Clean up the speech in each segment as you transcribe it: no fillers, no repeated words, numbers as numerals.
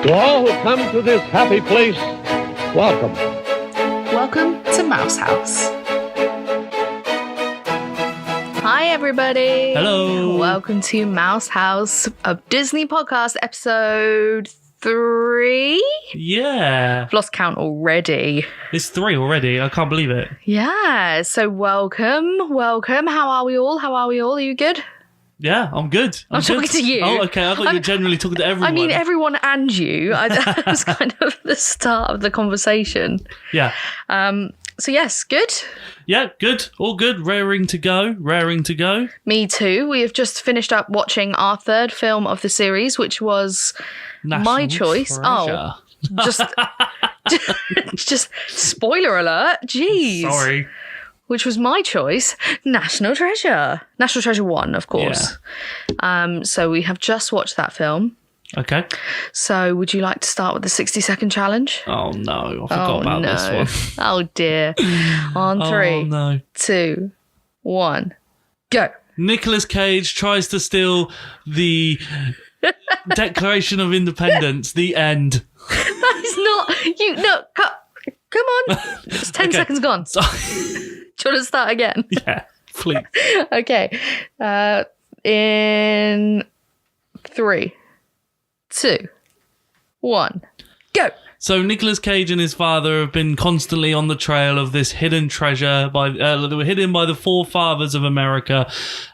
To all who come to this happy place, welcome. Welcome to Mouse House. Hi, everybody. Hello. Welcome to Mouse House, a Disney podcast, episode 3. Yeah. I've lost count already. It's 3 already. I can't believe it. Yeah, so welcome. How are we all? Are you good? Yeah, I'm good. I'm good. talking to you. Oh, okay. I thought you were generally talking to everyone. I mean, everyone and you. That was kind of the start of the conversation. Yeah. So yes, good. Yeah, good. All good. Raring to go. Me too. We have just finished up watching our third film of the series, which was my choice. Treasure. Oh, just spoiler alert. Jeez. Sorry. Which was my choice, National Treasure. National Treasure 1, of course. Yeah. So we have just watched that film. Okay. So would you like to start with the 60-second challenge? Oh, no. I forgot about this one. Oh, dear. On 3, 2, 1, go. Nicolas Cage tries to steal the Declaration of Independence, the end. That is not... Come on. It's 10 seconds gone. Do you want to start again? Yeah, please. Okay. In 3, 2, 1, go. So Nicolas Cage and his father have been constantly on the trail of this hidden treasure they were hidden by the forefathers of America,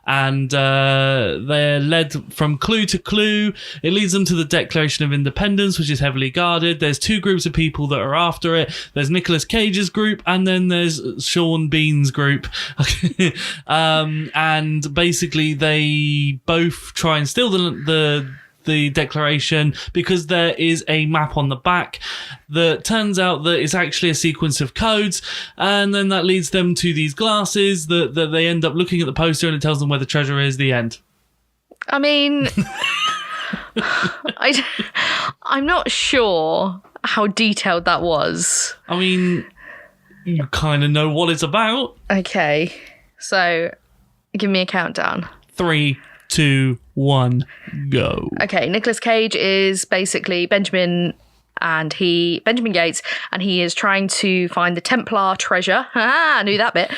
and they're led from clue to clue. It leads them to the Declaration of Independence, which is heavily guarded. There's 2 groups of people that are after it. There's Nicolas Cage's group, and then there's Sean Bean's group. And basically they both try and steal the declaration because there is a map on the back that turns out that it's actually a sequence of codes, and then that leads them to these glasses that they end up looking at the poster, and it tells them where the treasure is. The end. I mean, I'm not sure how detailed that was. I mean, you kind of know what it's about. Okay, so give me a countdown. 3, 2, 1, go. Okay, Nicolas Cage is basically Benjamin Gates, and he is trying to find the Templar treasure. I knew that bit.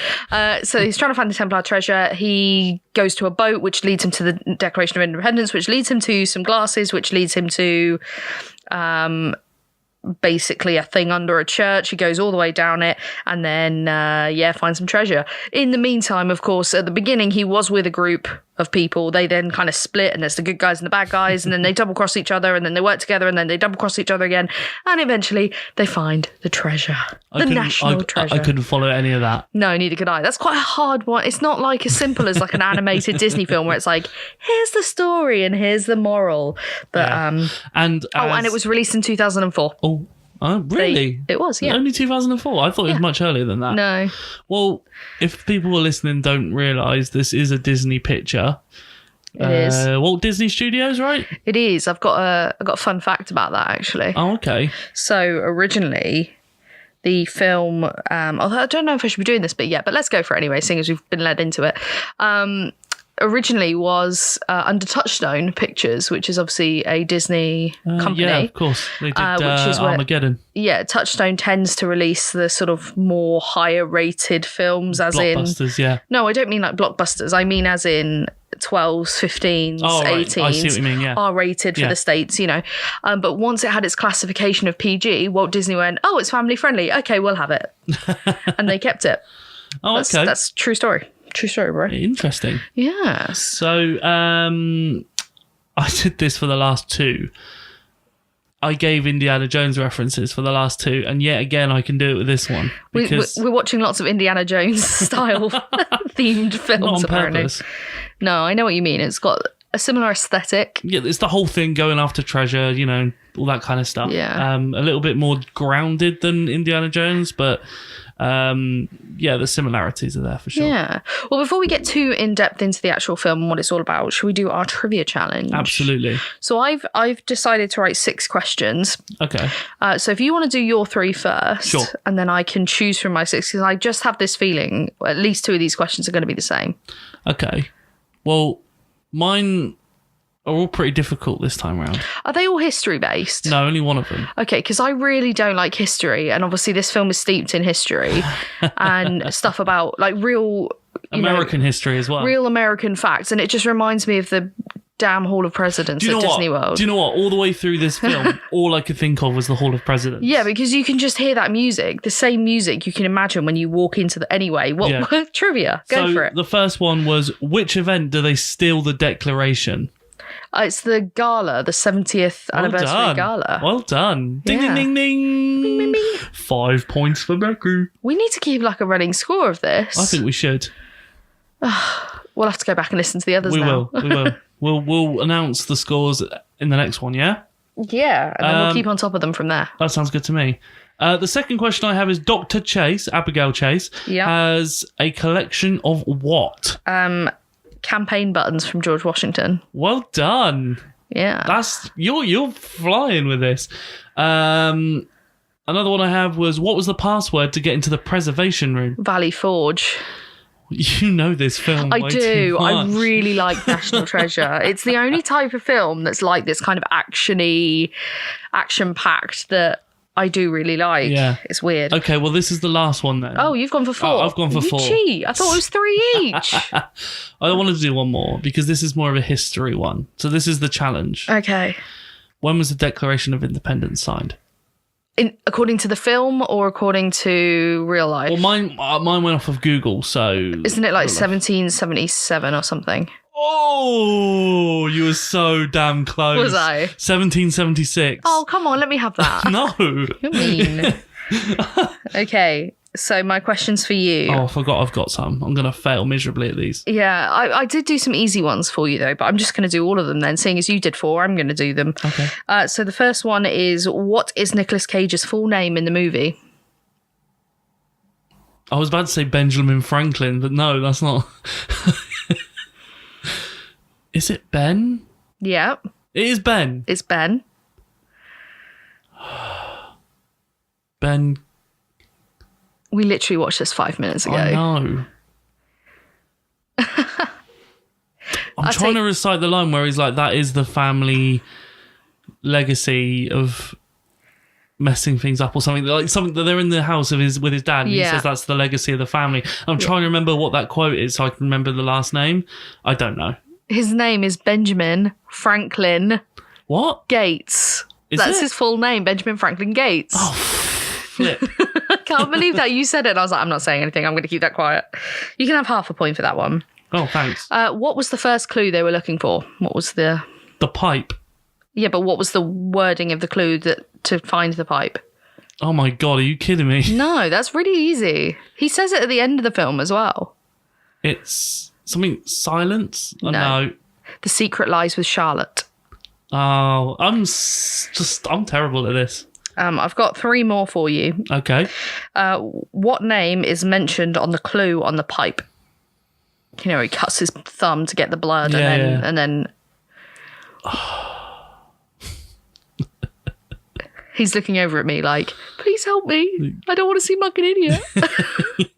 So he's trying to find the Templar treasure. He goes to a boat, which leads him to the Declaration of Independence, which leads him to some glasses, which leads him to basically a thing under a church. He goes all the way down it, and then finds some treasure. In the meantime, of course, at the beginning he was with a group of people. They then kind of split, and there's the good guys and the bad guys, and then they double cross each other, and then they work together, and then they double cross each other again, and eventually they find the treasure, the national treasure. I couldn't follow any of that. No, neither could I. That's quite a hard one. It's not like as simple as like an animated Disney film where it's like, here's the story and here's the moral. But and it was released in 2004. Oh, really? It was, yeah. Only 2004? I thought it was much earlier than that. No. Well, if people who are listening don't realise, this is a Disney picture. It is. Walt Disney Studios, right? It is. I've got a fun fact about that, actually. Oh, okay. So, originally, the film... although I don't know if I should be doing this bit yet, but let's go for it anyway, seeing as we've been led into it. Originally was under Touchstone Pictures, which is obviously a Disney company. Yeah, of course. They did which is Armageddon. Touchstone tends to release the sort of more higher rated films, as in... Blockbusters, yeah. No, I don't mean like blockbusters. I mean as in 12s, 15s, 18s. I see what you mean, yeah. Are rated for the States, you know. But once it had its classification of PG, Walt Disney went, oh, it's family friendly. Okay, we'll have it. And they kept it. Oh, okay. That's true story. True story, bro. Interesting. Yeah. So, I did this for the last 2. I gave Indiana Jones references for the last 2, and yet again I can do it with this one. We're watching lots of Indiana Jones style themed films, not on apparently. purpose. No, I know what you mean. It's got a similar aesthetic. Yeah, it's the whole thing going after treasure, you know, all that kind of stuff. Yeah. A little bit more grounded than Indiana Jones, but the similarities are there for sure. Yeah. Well, before we get too in-depth into the actual film and what it's all about, should we do our trivia challenge? Absolutely. So I've decided to write 6 questions. Okay. So if you want to do your 3 first, sure. And then I can choose from my 6, because I just have this feeling at least 2 of these questions are going to be the same. Okay. Well, mine are all pretty difficult this time round. Are they all history based? No, only one of them. Okay, because I really don't like history, and obviously this film is steeped in history and stuff about like real American history as well. Real American facts, and it just reminds me of the damn Hall of Presidents at Disney World. Do you know what? All the way through this film, all I could think of was the Hall of Presidents. Yeah, because you can just hear that music, the same music you can imagine when you walk into the... Anyway, what trivia? Go for it. The first one was, which event do they steal the Declaration? It's the gala, the 70th anniversary gala. Well done. Ding, ding, ding, ding. Bing, bing, bing. 5 points for Becky. We need to keep like a running score of this. I think we should. We'll have to go back and listen to the others now. We will. We'll announce the scores in the next one, yeah? Yeah, and then we'll keep on top of them from there. That sounds good to me. The second question I have is Dr. Chase, Abigail Chase, has a collection of what? Campaign buttons from George Washington. Well done. Yeah. You're flying with this. Another one I have was, what was the password to get into the preservation room? Valley Forge. You know this film. I do. I much. really like National Treasure. It's the only type of film that's like this kind of action-packed that I do really like. Yeah. It's weird. Okay, well, this is the last one then. Oh, you've gone for 4. I've gone for 4. You cheat. I thought it was 3 each. I wanted to do one more because this is more of a history one. So this is the challenge. Okay. When was the Declaration of Independence signed? According to the film or according to real life? Well, mine went off of Google, so... Isn't it like 1777 or something? Oh, you were so damn close. Was I? 1776. Oh, come on, let me have that. No. You're mean. Okay, so my question's for you. Oh, I forgot I've got some. I'm going to fail miserably at these. Yeah, I did do some easy ones for you, though, but I'm just going to do all of them then. Seeing as you did 4, I'm going to do them. Okay. So the first one is, what is Nicolas Cage's full name in the movie? I was about to say Benjamin Franklin, but no, that's not... Is it Ben? Yeah. It is Ben. It's Ben. Ben. We literally watched this 5 minutes ago. I know. I'm trying to recite the line where he's like, that is the family legacy of messing things up or something. Like something that they're in the house with his dad and he says that's the legacy of the family. I'm trying to remember what that quote is so I can remember the last name. I don't know. His name is Benjamin Franklin. What? Gates. That's his full name, Benjamin Franklin Gates. Oh, flip. I can't believe that you said it. And I was like, I'm not saying anything. I'm going to keep that quiet. You can have half a point for that one. Oh, thanks. What was the first clue they were looking for? What was the pipe? Yeah, but what was the wording of the clue to find the pipe? Oh my God, are you kidding me? No, that's really easy. He says it at the end of the film as well. It's something silence? No. The secret lies with Charlotte. Oh, I'm terrible at this. I've got 3 more for you. Okay. What name is mentioned on the clue on the pipe? You know, he cuts his thumb to get the blood and then he's looking over at me like, please help me. I don't want to seem like an idiot.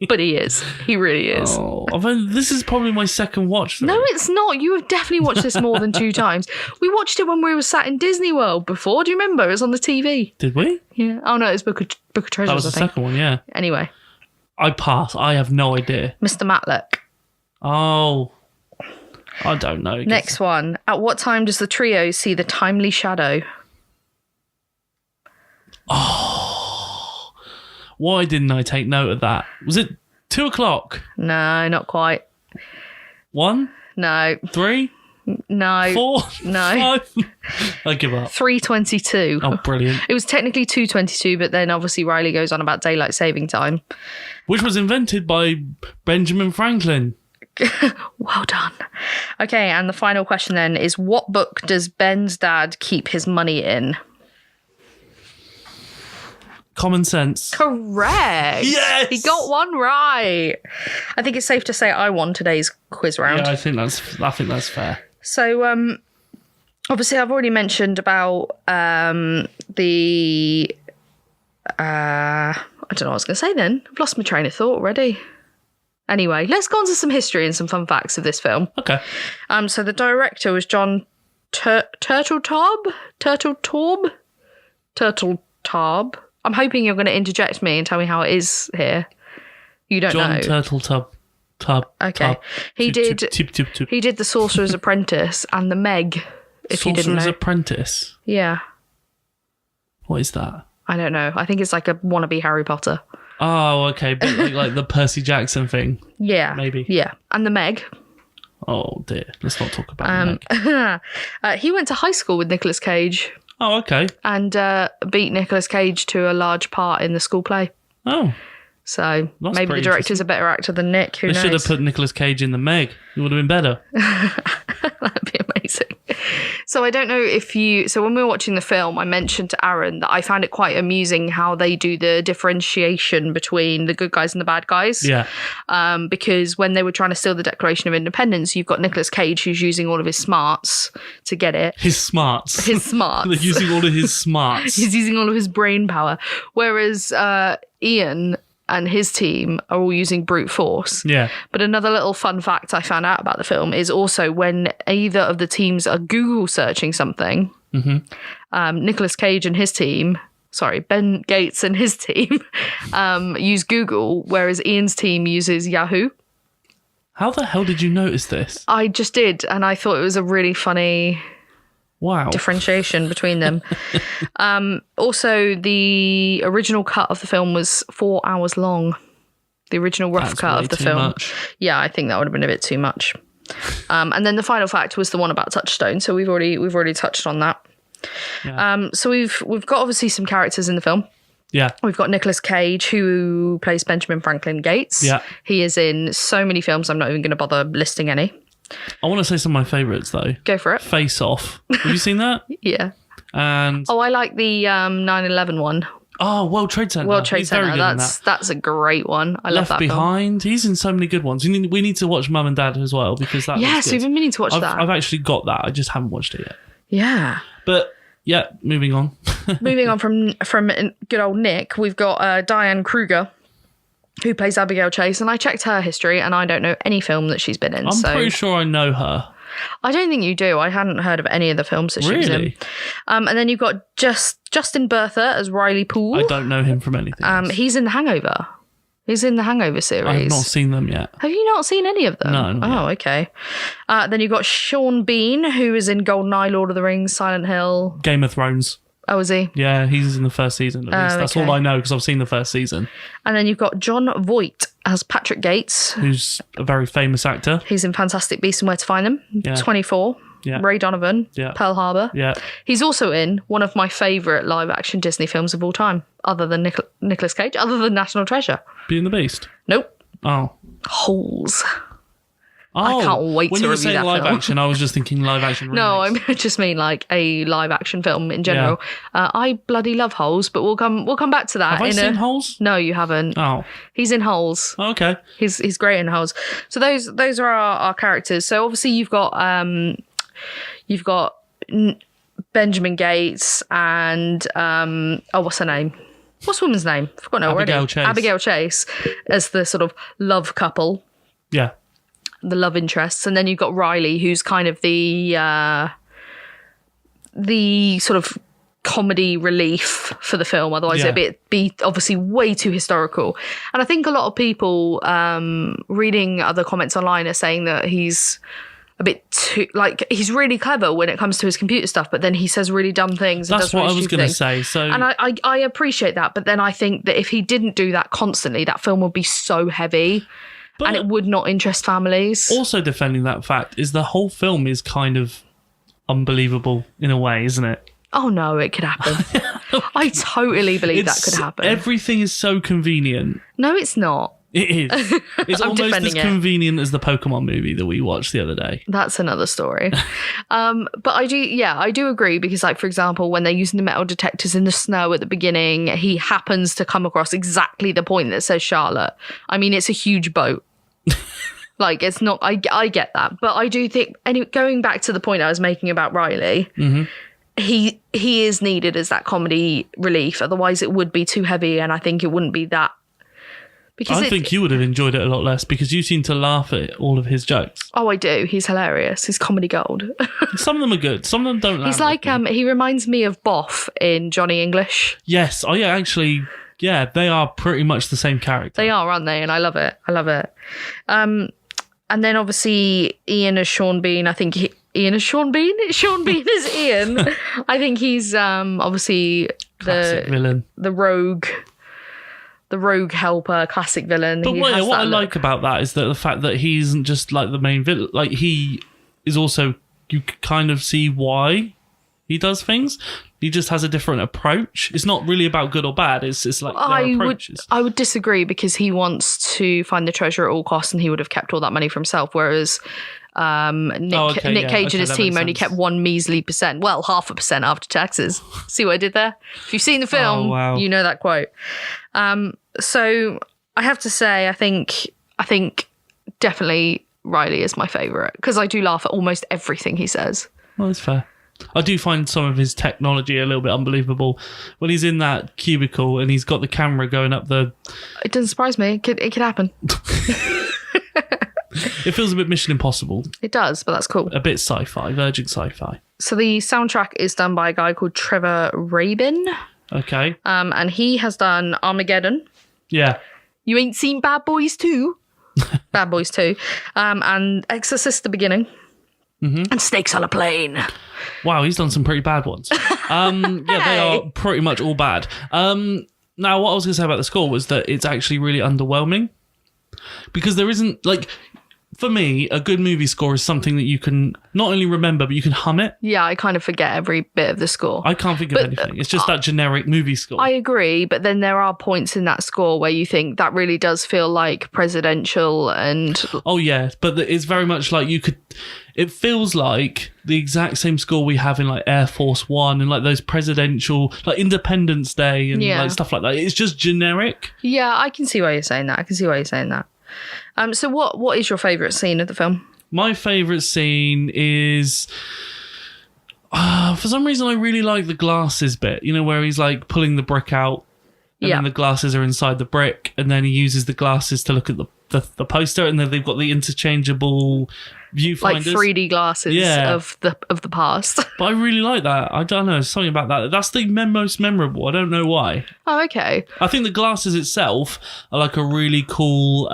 But he is. He really is. Oh, this is probably my second watch. No, it's not. You have definitely watched this more than 2 times. We watched it when we were sat in Disney World before. Do you remember? It was on the TV. Did we? Yeah. Oh, no, it was Book of Treasures, that was the second one, yeah. Anyway. I pass. I have no idea. Mr. Matlock. Oh. I don't know. Next one. At what time does the trio see the timely shadow? Oh. Why didn't I take note of that? Was it 2:00? No, not quite. 1? No. 3? No. 4? No. 5? I give up. 3:22. Oh, brilliant. It was technically 2:22, but then obviously Riley goes on about daylight saving time. Which was invented by Benjamin Franklin. Well done. Okay, and the final question then is, what book does Ben's dad keep his money in? Common Sense. Correct. Yes! He got one right. I think it's safe to say I won today's quiz round. Yeah, I think that's fair. So, obviously I've already mentioned about I don't know what I was going to say then. I've lost my train of thought already. Anyway, let's go on to some history and some fun facts of this film. Okay. So the director was John Turtle Tob. I'm hoping you're going to interject me and tell me how it is here. You don't know. John Turtletub. Okay. He did The Sorcerer's Apprentice and The Meg, if you didn't know. Sorcerer's Apprentice? Yeah. What is that? I don't know. I think it's like a wannabe Harry Potter. Oh, okay. But like the Percy Jackson thing. Yeah. Maybe. Yeah. And The Meg. Oh, dear. Let's not talk about The Meg. He went to high school with Nicolas Cage. Oh, okay. And beat Nicolas Cage to a large part in the school play. Oh. So That's maybe the director's a better actor than Nick. Who knows? They should have put Nicolas Cage in The Meg. It would have been better. That'd be amazing. So I don't know if you... So when we were watching the film, I mentioned to Aaron that I found it quite amusing how they do the differentiation between the good guys and the bad guys. Yeah. Because when they were trying to steal the Declaration of Independence, you've got Nicolas Cage who's using all of his smarts to get it. His smarts. His smarts. They're using all of his smarts. He's using all of his brain power. Whereas Ian and his team are all using brute force. Yeah. But another little fun fact I found out about the film is also when either of the teams are Google searching something, Nicolas Cage and his team, Ben Gates and his team use Google, whereas Ian's team uses Yahoo. How the hell did you notice this? I just did, and I thought it was a really funny... Wow. differentiation between them. Also, the original cut of the film was 4 hours long. The original rough cut of the film. Much. Yeah, I think that would have been a bit too much. And then the final fact was the one about Touchstone. So we've already touched on that. Yeah. So we've got obviously some characters in the film. Yeah. We've got Nicolas Cage, who plays Benjamin Franklin Gates. Yeah. He is in so many films, I'm not even going to bother listing any. I want to say some of my favourites, though. Go for it. Face Off. Have you seen that? Yeah. And... Oh, I like the 9/11 one. Oh, World Trade Center. World Trade He's very Center. good in that. That's a great one. I love that Left film. Behind. He's in so many good ones. We need to watch Mum and Dad as well, because that Yes, was we've good. been meaning to watch that. I've actually got that. I just haven't watched it yet. Yeah. But yeah, moving on. Moving on from good old Nick, we've got Diane Kruger, who plays Abigail Chase, and I checked her history, and I don't know any film that she's been in. I'm pretty sure I know her. I don't think you do. I hadn't heard of any of the films that she was in. Really? And then you've got Justin Bertha as Riley Poole. I don't know him from anything else. He's in The Hangover. He's in the Hangover series. I have not seen them yet. Have you not seen any of them? No. Not Oh, okay. Then you've got Sean Bean, who is in GoldenEye, Lord of the Rings, Silent Hill. Game of Thrones. Oh, is he? Yeah, he's in the first season at least. That's okay. all I know because I've seen the first season. And then you've got John Voight as Patrick Gates. Who's a very famous actor. He's in Fantastic Beasts and Where to Find Them. Yeah. 24. Yeah. Ray Donovan. Yeah. Pearl Harbor. Yeah. He's also in one of my favourite live-action Disney films of all time, other than Nicolas Cage, other than National Treasure. Beauty and the Beast. Nope. Oh. Holes. Oh, I can't wait when to you were review saying that live film. action, I was just thinking live action remakes. No, I just mean like a live action film in general. I bloody love Holes, but we'll come back to that. Have I seen Holes? No, you haven't. Oh. He's in Holes. Oh, okay. He's great in Holes. So those are our characters. So obviously you've got Benjamin Gates and what's her name? What's the woman's name? I've forgotten already. Abigail Chase as the sort of love couple. Yeah. The love interests, and then you've got Riley, who's kind of the sort of comedy relief for the film. Otherwise, it'd be obviously way too historical. And I think a lot of people reading other comments online are saying that he's a bit too, like, he's really clever when it comes to his computer stuff, but then he says really dumb things. That's what I was going to say. So, and I appreciate that, but then I think that if he didn't do that constantly, that film would be so heavy. And it would not interest families. Also defending that fact is the whole film is kind of unbelievable in a way, isn't it? Oh no, it could happen. I totally believe that could happen. Everything is so convenient. No, it's not. It is. It's I'm almost as defending it. convenient as the Pokemon movie that we watched the other day. That's another story. But I do agree, because, like, for example, when they're using the metal detectors in the snow at the beginning, he happens to come across exactly the point that says Charlotte. I mean, it's a huge boat. Like, it's not, I get that, but I do think, anyway, going back to the point I was making about Riley, he is needed as that comedy relief. Otherwise it would be too heavy, and I think it wouldn't be that Because I think you would have enjoyed it a lot less because you seem to laugh at all of his jokes. Oh, I do. He's hilarious. He's comedy gold. Some of them are good. Some of them don't. He's like he reminds me of Boff in Johnny English. Yes. Oh yeah. Actually, yeah. They are pretty much the same character. They are, aren't they? And I love it. I love it. And then obviously Ian as Sean Bean. I think Ian as Sean Bean. Sean Bean is Ian. I think he's obviously classic villain, the rogue. The rogue helper, classic villain. But what I like about that is that the fact that he isn't just like the main villain. Like he is also, you kind of see why he does things. He just has a different approach. It's not really about good or bad. It's like their approaches. I would disagree because he wants to find the treasure at all costs, and he would have kept all that money for himself. Whereas Nick Cage and his team only kept 1 measly %. Well, 0.5% after taxes. See what I did there? If you've seen the film, you know that quote. So I have to say, I think definitely Riley is my favourite because I do laugh at almost everything he says. Well, that's fair. I do find some of his technology a little bit unbelievable. When he's in that cubicle and he's got the camera going up the... It doesn't surprise me. It could happen. It feels a bit Mission Impossible. It does, but that's cool. A bit sci-fi, virgin sci-fi. So the soundtrack is done by a guy called Trevor Rabin. Okay. And he has done Armageddon. Yeah. You ain't seen Bad Boys 2? Bad Boys 2. And Exorcist the Beginning. Mm-hmm. And Snakes on a Plane. Wow, he's done some pretty bad ones. Yeah, they are pretty much all bad. Now, what I was going to say about the score was that it's actually really underwhelming. Because there isn't, like... For me, a good movie score is something that you can not only remember, but you can hum it. Yeah, I kind of forget every bit of the score. I can't think of anything. It's just that generic movie score. I agree, but then there are points in that score where you think that really does feel like presidential and... Oh, yeah, but it's very much like you could... It feels like the exact same score we have in like Air Force One and like those presidential, like Independence Day and like stuff like that. It's just generic. Yeah, I can see why you're saying that. So what is your favourite scene of the film? My favourite scene is... for some reason, I really like the glasses bit. You know, where he's like pulling the brick out and then the glasses are inside the brick and then he uses the glasses to look at the poster and then they've got the interchangeable viewfinders. Like 3D glasses of the past. But I really like that. I don't know, something about that. That's the most memorable. I don't know why. Oh, okay. I think the glasses itself are like a really cool...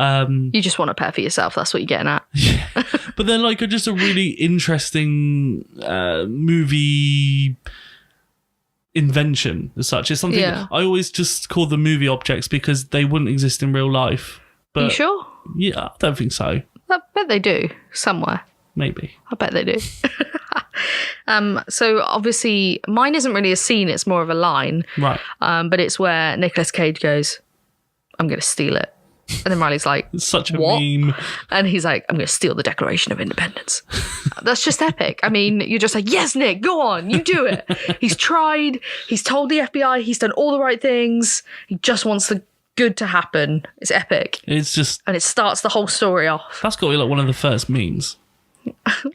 You just want a pair for yourself. That's what you're getting at. Yeah. But they're like just a really interesting movie... invention as such. It's something I always just call them movie objects because they wouldn't exist in real life. But are you sure? Yeah, I don't think so. I bet they do somewhere. Maybe. I bet they do. So obviously mine isn't really a scene, it's more of a line. Right. But it's where Nicolas Cage goes, I'm going to steal it. And then Riley's like, it's such a what? meme. And he's like, I'm going to steal the Declaration of Independence. That's just epic. I mean, you're just like, yes, Nick, go on, you do it. He's tried, he's told the FBI, he's done all the right things. He just wants the good to happen. It's epic. It's just... And it starts the whole story off. That's got to be like one of the first memes.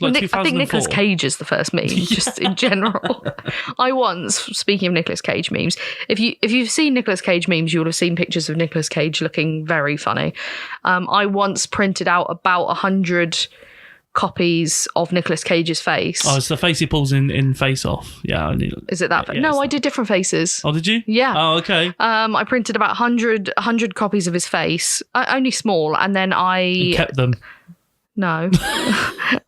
Like I think Nicolas Cage is the first meme, just in general. I once, speaking of Nicolas Cage memes, if you've seen Nicolas Cage memes, you would have seen pictures of Nicolas Cage looking very funny. I once printed out about 100 copies of Nicolas Cage's face. Oh, it's the face he pulls in Face Off. Yeah, I knew. Is it that? No, I did different faces. Oh, did you? Yeah. Oh, okay. I printed about 100 copies of his face, only small, and then And kept them. No.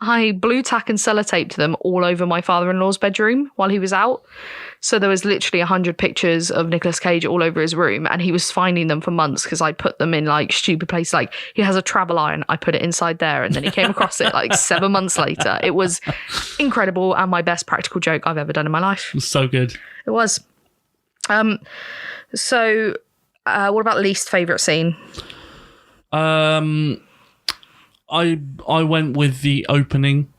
I blue tack and sellotaped them all over my father-in-law's bedroom while he was out. So there was literally 100 pictures of Nicolas Cage all over his room, and he was finding them for months because I put them in like stupid places. Like he has a travel iron, I put it inside there, and then he came across it like 7 months later. It was incredible and my best practical joke I've ever done in my life. It was so good. It was. So what about least favourite scene? I went with the opening.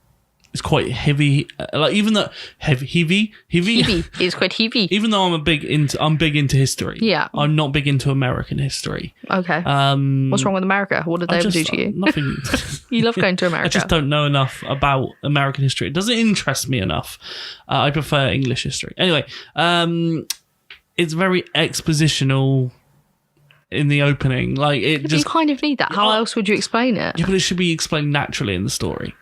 It's quite heavy, like even though heavy. It's quite heavy. Even though I'm big into history. Yeah, I'm not big into American history. Okay. What's wrong with America? What did they ever do to you? Nothing. You love going to America. I just don't know enough about American history. It doesn't interest me enough. I prefer English history. Anyway, it's very expositional. in the opening. Like it But just you kind of need that. How else would you explain it? yeah, but it should be explained naturally in the story.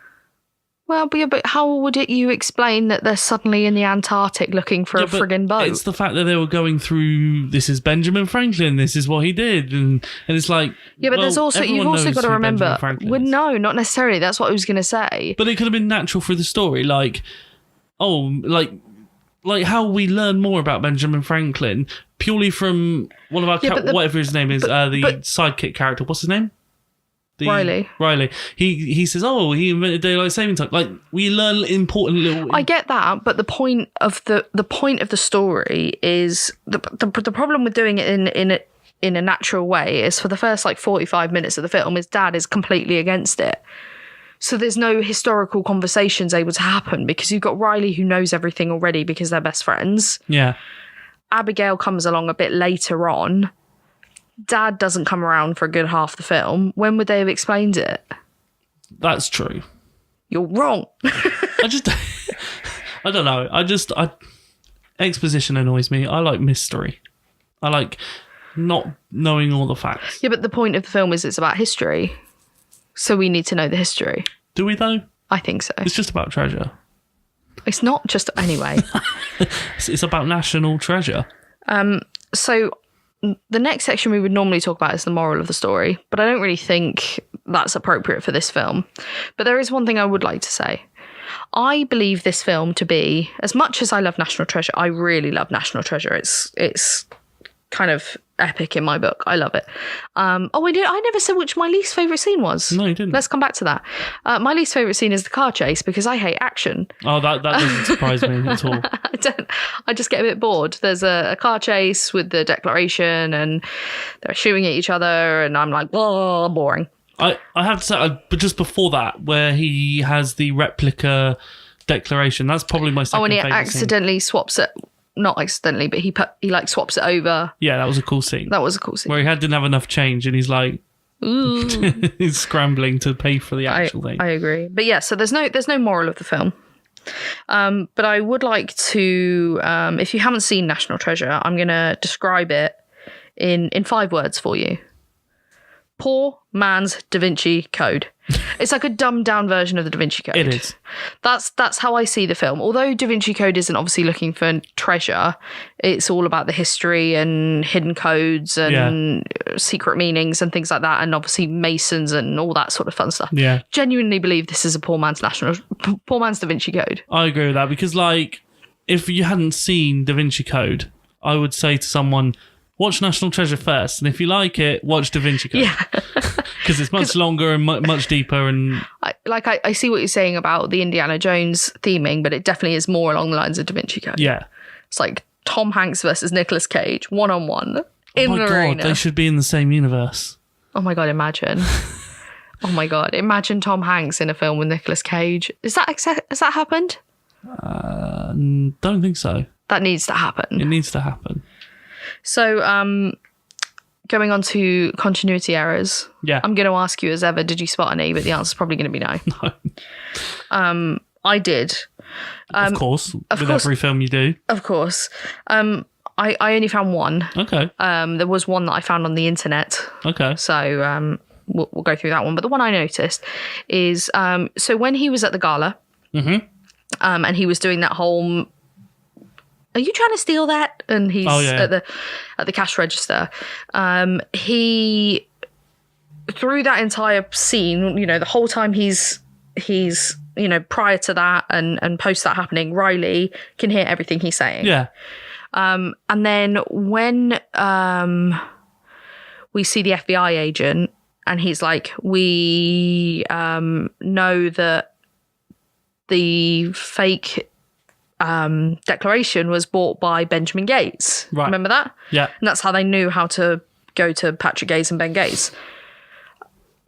Well, but how would you explain that they're suddenly in the Antarctic looking for a but friggin' boat? It's the fact that they were going through. This is Benjamin Franklin. This is what he did, and it's like Yeah, but well, there's also you've everyone also knows got to who remember. Benjamin Franklin Well, is. no, not necessarily. That's what I was going to say. But it could have been natural for the story, like like how we learn more about Benjamin Franklin purely from one of our whatever his name is, the sidekick character. What's his name? Riley. He says, "Oh, he invented daylight saving time." Like we learn important little. I get that, but the point of the story is the problem with doing it in a natural way is for the first like 45 minutes of the film, his dad is completely against it. So there's no historical conversations able to happen because you've got Riley who knows everything already because they're best friends. Yeah. Abigail comes along a bit later on. Dad doesn't come around for a good half the film. When would they have explained it? That's true. You're wrong. I don't know. Exposition annoys me. I like mystery. I like not knowing all the facts. Yeah, but the point of the film is it's about history. So we need to know the history. Do we though? I think so. It's just about treasure. It's not just anyway. It's about national treasure. So the next section we would normally talk about is the moral of the story, but I don't really think that's appropriate for this film. But there is one thing I would like to say. I believe this film to be, as much as I love National Treasure, I really love National Treasure. It's kind of epic in my book. I love it. I never said which my least favourite scene was. No, you didn't. Let's come back to that. My least favourite scene is the car chase because I hate action. Oh, that doesn't surprise me at all. I just get a bit bored. There's a car chase with the Declaration and they're shooting at each other and I'm like, oh, boring. I have to say, but just before that, where he has the replica Declaration, that's probably my second favourite scene. Oh, and he accidentally swaps it. Not accidentally, but he like swaps it over. Yeah, that was a cool scene. That was a cool scene. Where he didn't have enough change and he's like, ooh. He's scrambling to pay for the actual thing. I agree. But yeah, so there's no moral of the film. But I would like to, if you haven't seen National Treasure, I'm going to describe it in 5 words for you. Poor man's Da Vinci Code. It's like a dumbed down version of the Da Vinci Code. It is. That's how I see the film. Although Da Vinci Code isn't obviously looking for treasure, it's all about the history and hidden codes and secret meanings and things like that, and obviously Masons and all that sort of fun stuff. Yeah. Genuinely believe this is a poor man's Da Vinci Code. I agree with that because, like, if you hadn't seen Da Vinci Code, I would say to someone, watch National Treasure first, and if you like it, watch Da Vinci Code. Yeah. Because it's much longer and much deeper. And I see what you're saying about the Indiana Jones theming, but it definitely is more along the lines of Da Vinci Code. Yeah. It's like Tom Hanks versus Nicolas Cage, one-on-one in an arena. They should be in the same universe. Oh my God, imagine. Oh my God, imagine Tom Hanks in a film with Nicolas Cage. Has that happened? Don't think so. That needs to happen. It needs to happen. So, going on to continuity errors. Yeah. I'm going to ask you as ever, did you spot any? But the answer's probably going to be no. No. I did. Of course. Every film you do. Of course. I only found one. Okay. There was one that I found on the internet. Okay. So we'll go through that one. But the one I noticed is, so when he was at the gala, and he was doing that whole... Are you trying to steal that? And he's at the cash register. He, through that entire scene, you know, the whole time he's you know, prior to that and post that happening, Riley can hear everything he's saying. Yeah. And then when we see the FBI agent and he's like, we know that the fake Declaration was bought by Benjamin Gates. Right. Remember that? Yeah. And that's how they knew how to go to Patrick Gates and Ben Gates.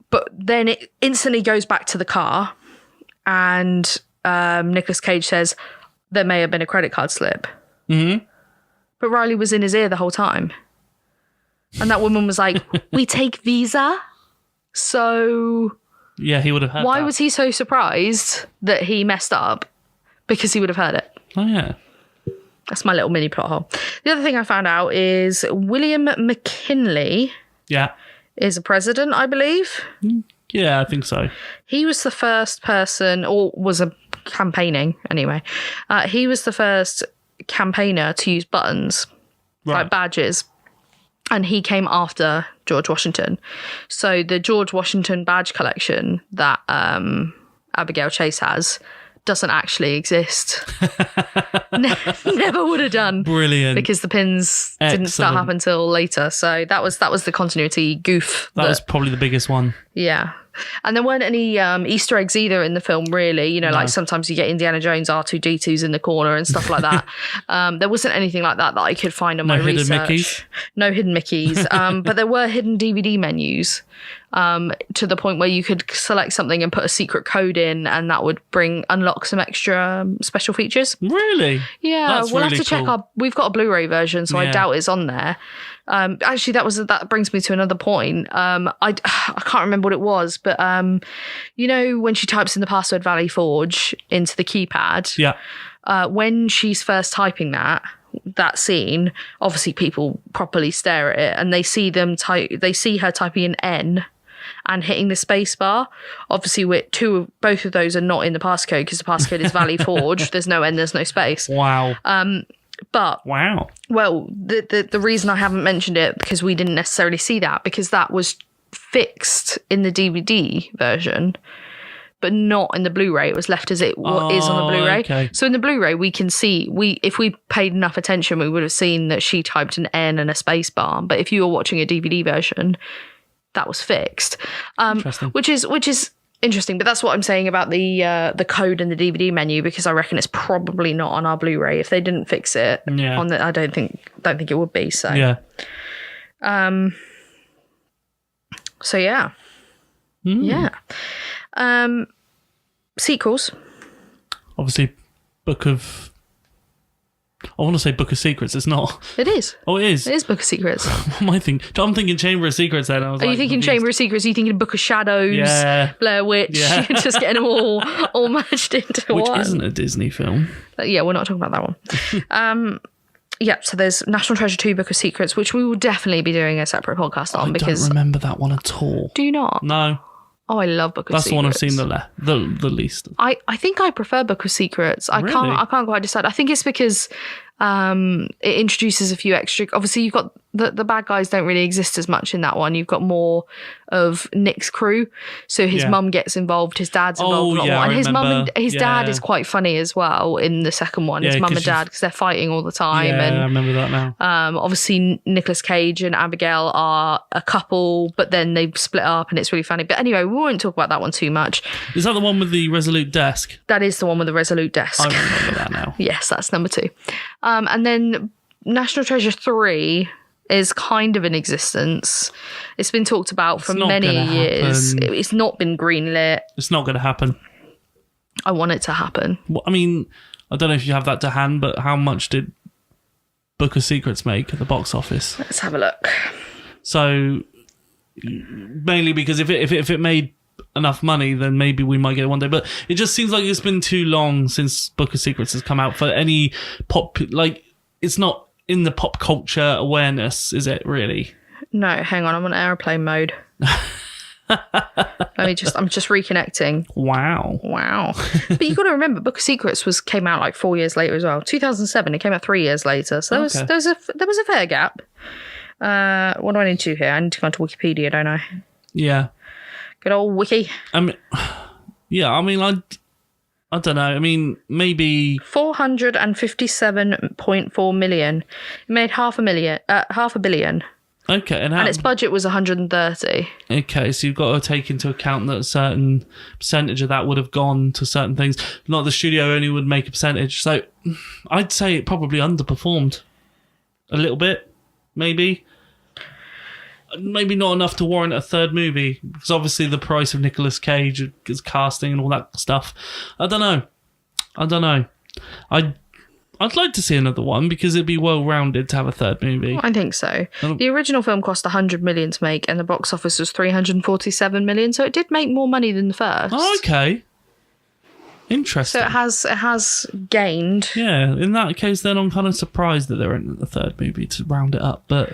But then it instantly goes back to the car and Nicolas Cage says there may have been a credit card slip. Mm-hmm. But Riley was in his ear the whole time. And that woman was like, we take Visa? So... Yeah, he would have heard Why that. was he so surprised that he messed up? Because he would have heard it. Oh, yeah. That's my little mini plot hole. The other thing I found out is William McKinley, Yeah. is a president, I believe. Yeah, I think so. He was the first person, or was a campaigning anyway. He was the first campaigner to use buttons, like badges. And he came after George Washington. So the George Washington badge collection that Abigail Chase has doesn't actually exist. Never would have done. Brilliant. Because the pins didn't start happening until later. So that was the continuity goof. That was probably the biggest one. Yeah. And there weren't any Easter eggs either in the film, really. You know, like sometimes you get Indiana Jones R2-D2s in the corner and stuff like that. There wasn't anything like that I could find on my research. No hidden Mickeys. But there were hidden DVD menus to the point where you could select something and put a secret code in, and that would unlock some extra special features. Really? Yeah, we'll have to check we've got a Blu-ray version, so I doubt it's on there. Actually, that brings me to another point. I can't remember what it was, but you know, when she types in the password Valley Forge into the keypad, when she's first typing that scene, obviously people properly stare at it and they see her typing in N and hitting the space bar. Obviously, both of those are not in the passcode because the passcode is Valley Forge. There's no N, there's no space. Wow. But wow. Well, the reason I haven't mentioned it because we didn't necessarily see that, because that was fixed in the DVD version, but not in the Blu-ray. It was left as it is on the Blu-ray. Okay. So in the Blu-ray, we can see if we paid enough attention, we would have seen that she typed an N and a space bar. But if you were watching a DVD version, that was fixed. Which is interesting, but that's what I'm saying about the code in the DVD menu, because I reckon it's probably not on our Blu-ray. If they didn't fix it I don't think it would be. So yeah. So yeah. Yeah. Sequels. Obviously, I want to say Book of Secrets. It's not. It is. Oh, it is. It is Book of Secrets. What am I thinking? I'm thinking Chamber of Secrets then. Are you thinking Chamber of Secrets? Are you thinking Book of Shadows? Yeah. Blair Witch? Yeah. Just getting them all merged into one. Which isn't a Disney film. Yeah, we're not talking about that one. Yeah, so there's National Treasure 2, Book of Secrets, which we will definitely be doing a separate podcast on. I don't remember that one at all. Do you not? No. Oh, I love Book of Secrets. That's the one I've seen the least. I think I prefer Book of Secrets. I can't quite decide. I think it's because it introduces a few extra. Obviously, you've got the bad guys don't really exist as much in that one. You've got more of Nick's crew. So his mum gets involved, his dad's involved, and his mum and his dad is quite funny as well in the second one. His mum and dad, because they're fighting all the time. Yeah, and I remember that now. Obviously, Nicolas Cage and Abigail are a couple, but then they've split up, and it's really funny. But anyway, we won't talk about that one too much. Is that the one with the Resolute desk? That is the one with the Resolute desk. I remember that now. Yes, that's number 2. And then National Treasure 3 is kind of in existence. It's been talked about for many years. It's not been greenlit. It's not going to happen. I want it to happen. Well, I mean, I don't know if you have that to hand, but how much did Book of Secrets make at the box office? Let's have a look. So, mainly because if it made enough money, then maybe we might get it one day. But it just seems like it's been too long since Book of Secrets has come out for any it's not in the pop culture awareness, is it really? No, hang on, I'm on airplane mode. I'm just reconnecting. Wow. But you got to remember, Book of Secrets came out like 4 years later as well. 2007, it came out 3 years later. So there was a fair gap. What do I need to do here? I need to go onto Wikipedia, don't I? Yeah. Good old wiki. I don't know. I mean, maybe 457.4 million. It made half a billion. Okay, and its budget was 130. Okay, so you've got to take into account that a certain percentage of that would have gone to certain things. Not the studio only would make a percentage. So I'd say it probably underperformed a little bit, maybe. Maybe not enough to warrant a third movie, because obviously the price of Nicolas Cage is casting and all that stuff. I don't know. I'd like to see another one because it'd be well-rounded to have a third movie. I think so. The original film cost 100 million to make, and the box office was 347 million, so it did make more money than the first. Oh, okay. Interesting. So it has gained. Yeah, in that case, then I'm kind of surprised that there isn't a third movie to round it up, but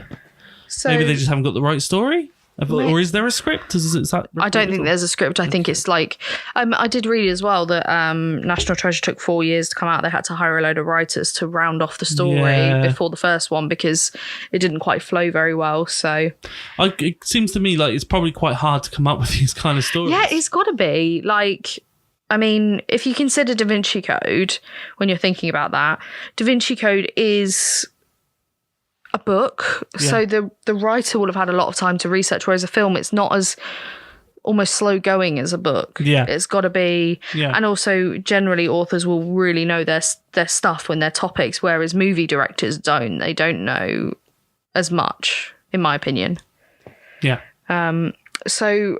So Maybe they just haven't got the right story? Or is there a script? I don't think there's a script. I think it's like I did read as well that National Treasure took 4 years to come out. They had to hire a load of writers to round off the story before the first one because it didn't quite flow very well. So it seems to me like it's probably quite hard to come up with these kind of stories. yeah, it's got to be like. I mean, if you consider Da Vinci Code, when you're thinking about that, Da Vinci Code is a book, so the writer will have had a lot of time to research, whereas a film, it's not as almost slow going as a book. Yeah. It's got to be, and also generally authors will really know their stuff when their topics, whereas movie directors don't. They don't know as much, in my opinion. Yeah. So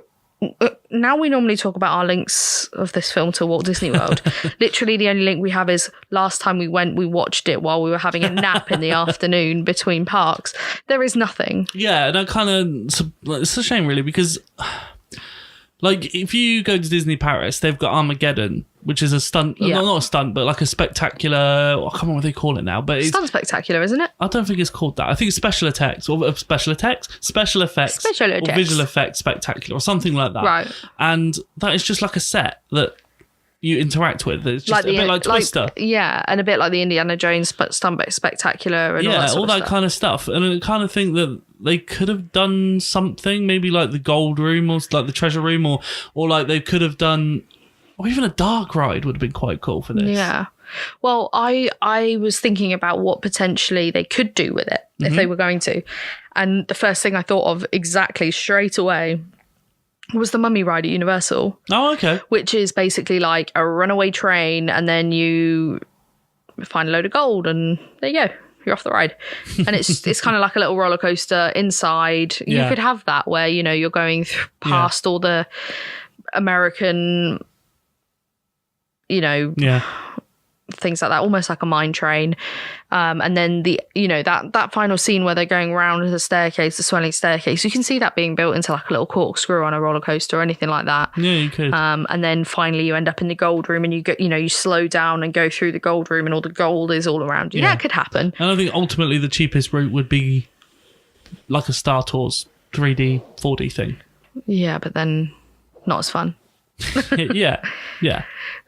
now we normally talk about our links of this film to Walt Disney World. Literally the only link we have is last time we went, we watched it while we were having a nap in the afternoon between parks. There is nothing. Yeah, and I kind of, it's a shame really because like if you go to Disney Paris, they've got Armageddon, which is a stunt, not a stunt, but like a spectacular, I can't remember what they call it now, but it's stunt spectacular, isn't it? I don't think it's called that. I think it's special effects, or special effects, or visual effects spectacular, or something like that. Right. And that is just like a set that you interact with. It's just a bit like Twister. And a bit like the Indiana Jones stunt spectacular and all that kind of stuff. And I kind of think that they could have done something, maybe like the Gold Room or like the Treasure Room, or like they could have done, or even a dark ride would have been quite cool for this. Yeah. Well, I was thinking about what potentially they could do with it if they were going to. And the first thing I thought of exactly straight away was the Mummy ride at Universal. Oh, okay. Which is basically like a runaway train, and then you find a load of gold, and there you go. You're off the ride. And it's kind of like a little roller coaster inside. You could have that where, you know, you're going past all the American, you know, things like that, almost like a mine train. And then that final scene where they're going around the staircase, the swelling staircase, you can see that being built into like a little corkscrew on a roller coaster or anything like that. Yeah, you could. And then finally you end up in the gold room, and you slow down and go through the gold room, and all the gold is all around you. Yeah, it could happen. And I think ultimately the cheapest route would be like a Star Tours 3D, 4D thing. Yeah, but then not as fun. yeah.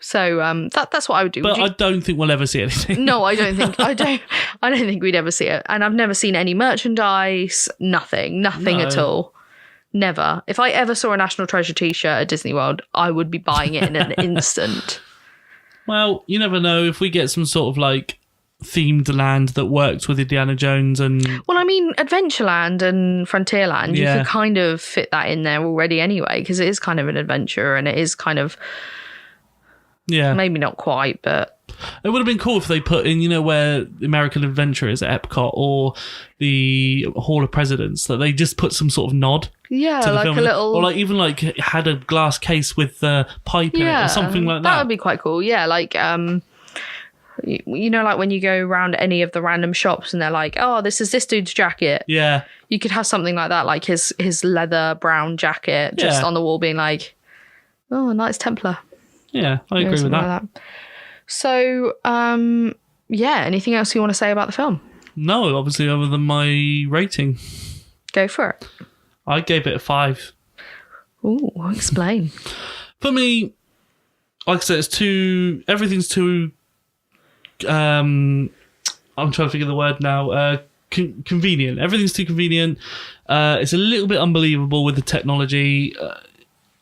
So that's what I would do. But I don't think we'll ever see anything. No, I don't think we'd ever see it. And I've never seen any merchandise, nothing at all. Never. If I ever saw a National Treasure t-shirt at Disney World, I would be buying it in an instant. Well, you never know if we get some sort of like themed land that works with Indiana Jones and... Well, I mean, Adventureland and Frontierland, you could kind of fit that in there already anyway, because it is kind of an adventure, and it is kind of... Yeah. Maybe not quite, but... It would have been cool if they put in, you know, where the American Adventure is at Epcot or the Hall of Presidents, that they just put some sort of nod. Yeah, to the like film. A little... Or like even like had a glass case with the pipe in it or something like that. That would be quite cool. Yeah, like... you know, like when you go around any of the random shops and they're like, oh, this is this dude's jacket. Yeah. You could have something like that, like his leather brown jacket just on the wall being like, oh, nice Templar. Yeah, I agree with that. Like that. So, anything else you want to say about the film? No, obviously, other than my rating. Go for it. I gave it a 5. Ooh, explain. For me, like I said, everything's too... I'm trying to figure the word now. Convenient. Everything's too convenient. It's a little bit unbelievable with the technology.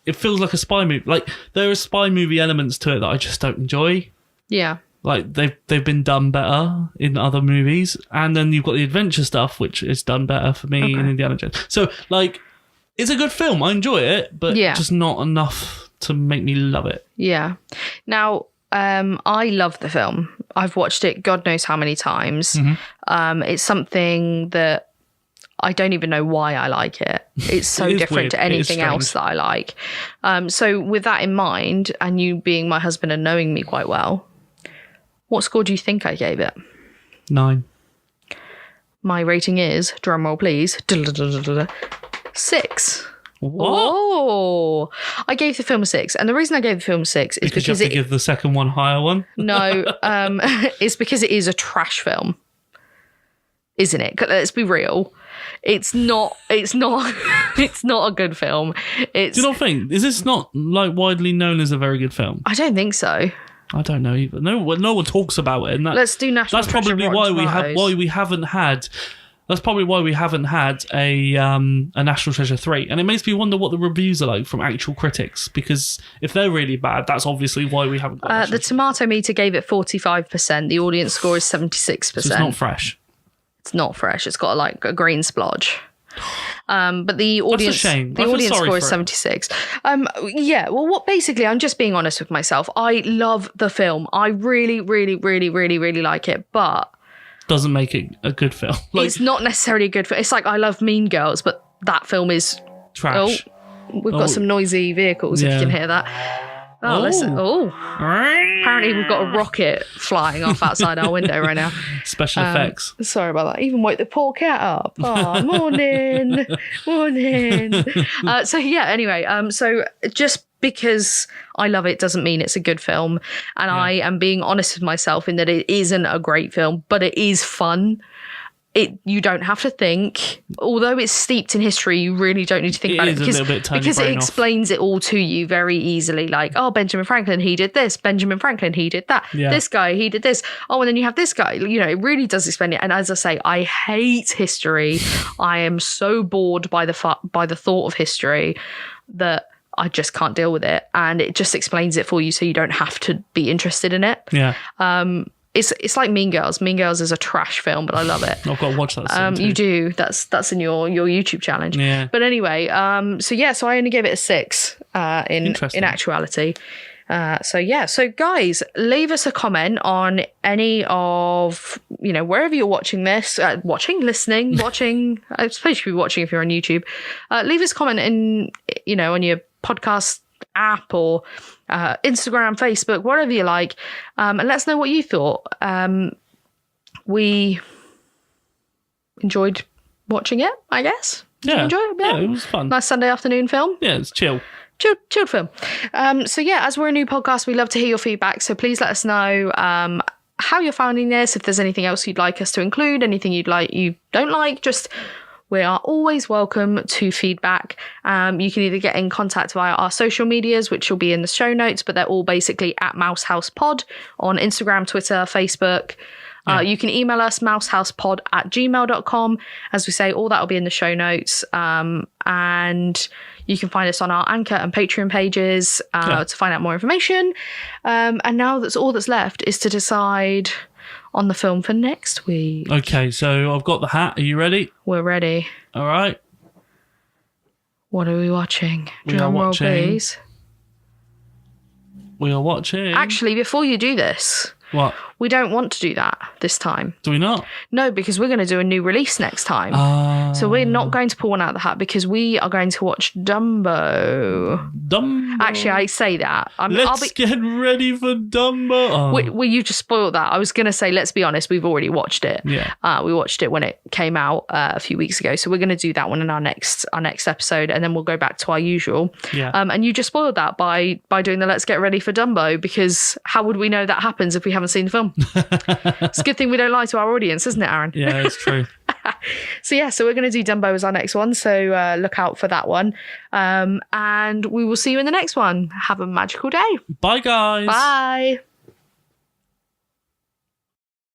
It feels like a spy movie. Like there are spy movie elements to it that I just don't enjoy. Yeah. Like they've been done better in other movies, and then you've got the adventure stuff, which is done better for me in Indiana Jones. So like, it's a good film. I enjoy it, but just not enough to make me love it. Yeah. Now. I love the film. I've watched it God knows how many times. It's something that I don't even know why I like it. It's so different to anything else that I like. So with that in mind, and you being my husband and knowing me quite well, what score do you think I gave it? 9. My rating is, drumroll please, 6. What? Oh, I gave the film a 6, and the reason I gave the film a 6 is because you have to give the second one higher one. No, it's because it is a trash film. isn't it? Let's be real. It's not it's not a good film. Do you not think? Is this not like widely known as a very good film? I don't think so. I don't know either. No one talks about it. And Let's do National That's Treasure probably Rotten why Tomatoes. we haven't had. That's probably why we haven't had a National Treasure 3. And it makes me wonder what the reviews are like from actual critics. Because if they're really bad, that's obviously why we haven't got The tomato meter gave it 45%. The audience score is 76%. So it's not fresh. It's not fresh. It's got a green splodge. But the audience, shame. the I feel audience sorry score for is it. 76. Yeah. Well, basically, I'm just being honest with myself. I love the film. I really, really, really, really, really like it. But Doesn't make it a good film. Like, it's not necessarily a good film. It's like I love Mean Girls, but that film is trash. We've got some noisy vehicles, if Yeah. you can hear that. Oh, listen. Oh, apparently we've got a rocket flying off outside our window right now. Special effects. Sorry about that. Even woke the poor cat up. Oh, morning. Morning. Anyway, so just because I love it doesn't mean it's a good film. And I am being honest with myself in that it isn't a great film, but it is fun. You don't have to think. Although it's steeped in history, you really don't need to think about it because it explains it all to you very easily. Like, oh, Benjamin Franklin, he did this. Benjamin Franklin, he did that. Yeah. This guy, he did this. Oh, and then you have this guy. You know, it really does explain it. And as I say, I hate history. I am so bored by the thought of history that I just can't deal with it. And it just explains it for you, so you don't have to be interested in it. Yeah. It's like Mean Girls. Mean Girls is a trash film, but I love it. I've got to watch that soon too. You do. That's in your YouTube challenge. Yeah. But anyway, so I only gave it a 6 in Interesting. actuality. So guys, leave us a comment on any of, wherever you're watching this, listening, watching. I suppose you could be watching if you're on YouTube. Leave us a comment on your podcast app or Instagram, Facebook, whatever you like, and let us know what you thought. We enjoyed watching it, I guess. Did you enjoy it? Yeah, it was fun. Nice Sunday afternoon film. Yeah, it's chill. Chilled film. As we're a new podcast, we love to hear your feedback, so please let us know how you're finding this, if there's anything else you'd like us to include, anything you don't like, just we are always welcome to feedback. You can either get in contact via our social medias, which will be in the show notes, but they're all basically at MouseHousePod on Instagram, Twitter, Facebook. You can email us, mousehousepod@gmail.com. As we say, all that will be in the show notes. And you can find us on our Anchor and Patreon pages to find out more information. And now that's all that's left is to decide on the film for next week. Okay, so I've got the hat. Are you ready? We're ready. All right. What are we watching? We are Drum roll, watching- please. We are watching. Actually, before you do this, What? we don't want to do that this time. Do we not? No, because we're going to do a new release next time. So we're not going to pull one out of the hat because we are going to watch Dumbo. Dumbo. Actually, I say that. Let's get ready for Dumbo. Oh. Well, you just spoiled that. I was going to say, let's be honest, we've already watched it. Yeah. We watched it when it came out a few weeks ago. So we're going to do that one in our next episode, and then we'll go back to our usual. Yeah. And you just spoiled that by doing the Let's Get Ready for Dumbo, because how would we know that happens if we haven't seen the film? It's a good thing we don't lie to our audience, isn't it, Aaron? Yeah, it's true. So we're going to do Dumbo as our next one. So look out for that one. And we will see you in the next one. Have a magical day. Bye, guys. Bye.